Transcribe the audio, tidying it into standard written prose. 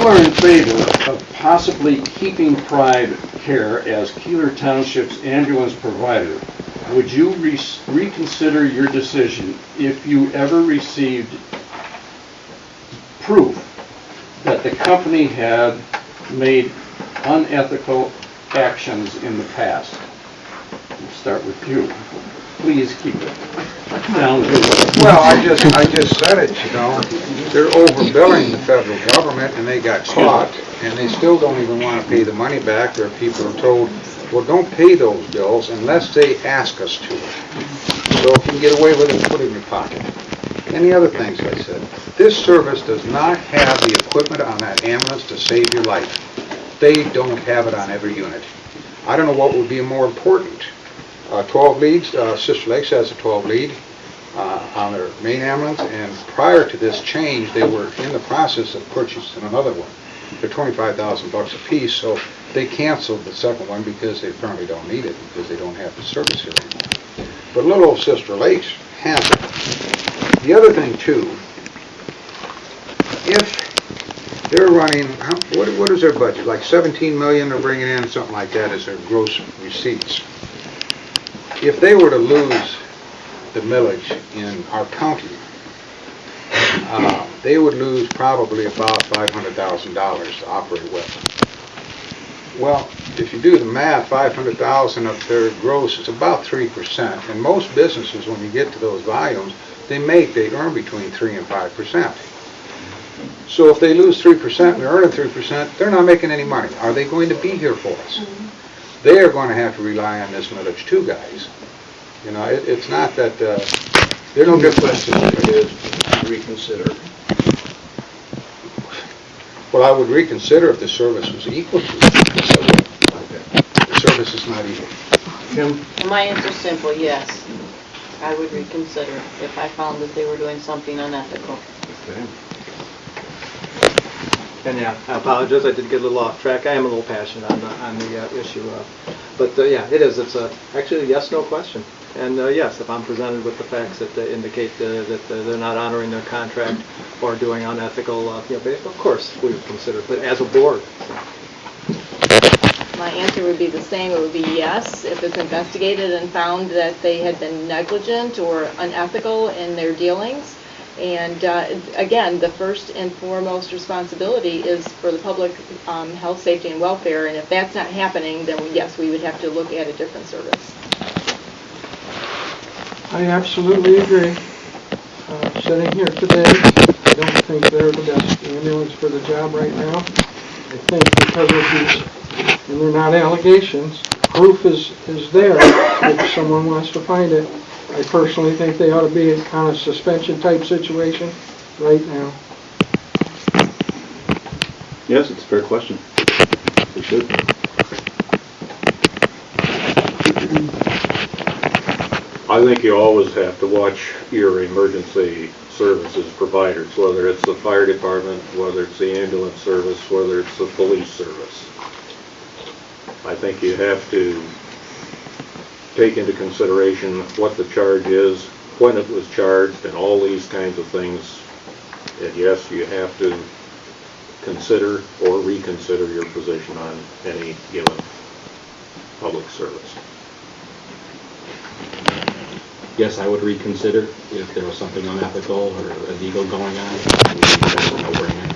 are in favor of possibly keeping Pride Care as Keeler Township's ambulance provider, would you reconsider your decision if you ever received proof that the company had made unethical actions in the past? We'll start with you. Please keep it down. Well, I just said it, you know. They're overbilling the federal government, and they got caught, and they still don't even want to pay the money back. Their people are told, well, don't pay those bills unless they ask us to. So if you can get away with it, put it in your pocket. Any other things I said. This service does not have the equipment on that ambulance to save your life. They don't have it on every unit. I don't know what would be more important. 12 leads, Sister Lakes has a 12 lead on their main ambulance, and prior to this change, they were in the process of purchasing another one. They're $25,000 a piece, so they canceled the second one because they apparently don't need it, because they don't have the service here anymore. But little old Sister Lakes has it. The other thing, too, if they're running, what is their budget? Like $17 million they're bringing in, something like that is their gross receipts. If they were to lose the millage in our county, they would lose probably about $500,000 to operate with. Well, if you do the math, $500,000 of their gross is about 3%. And most businesses, when you get to those volumes, they earn between 3 and 5%. So if they lose 3% and they're earning 3%, they're not making any money. Are they going to be here for us? They are going to have to rely on this millage too, guys. You know, it's not that they're no good question. It is reconsider. Well, I would reconsider if the service was equal to it. The service is not equal. Kim? My answer is simple, yes. I would reconsider if I found that they were doing something unethical. Okay. And yeah, I apologize. I did get a little off track. I am a little passionate on the issue, but yeah, it is. It's actually a yes/no question. And yes, if I'm presented with the facts that indicate that they're not honoring their contract or doing unethical, behavior, of course we would consider it. But as a board, My answer would be the same. It would be yes if it's investigated and found that they had been negligent or unethical in their dealings. And again, the first and foremost responsibility is for the public health, safety, and welfare. And if that's not happening, then yes, we would have to look at a different service. I absolutely agree. Sitting here today, I don't think they're the best ambulance for the job right now. I think because of these, and they're not allegations, proof is there if someone wants to find it. I personally think they ought to be in kind of suspension type situation right now. Yes, it's a fair question. We should. I think you always have to watch your emergency services providers, whether it's the fire department, whether it's the ambulance service, whether it's the police service. I think you have to take into consideration what the charge is, when it was charged, and all these kinds of things. And yes, you have to consider or reconsider your position on any given public service. Yes, I would reconsider if there was something unethical or illegal going on. That's a no-brainer.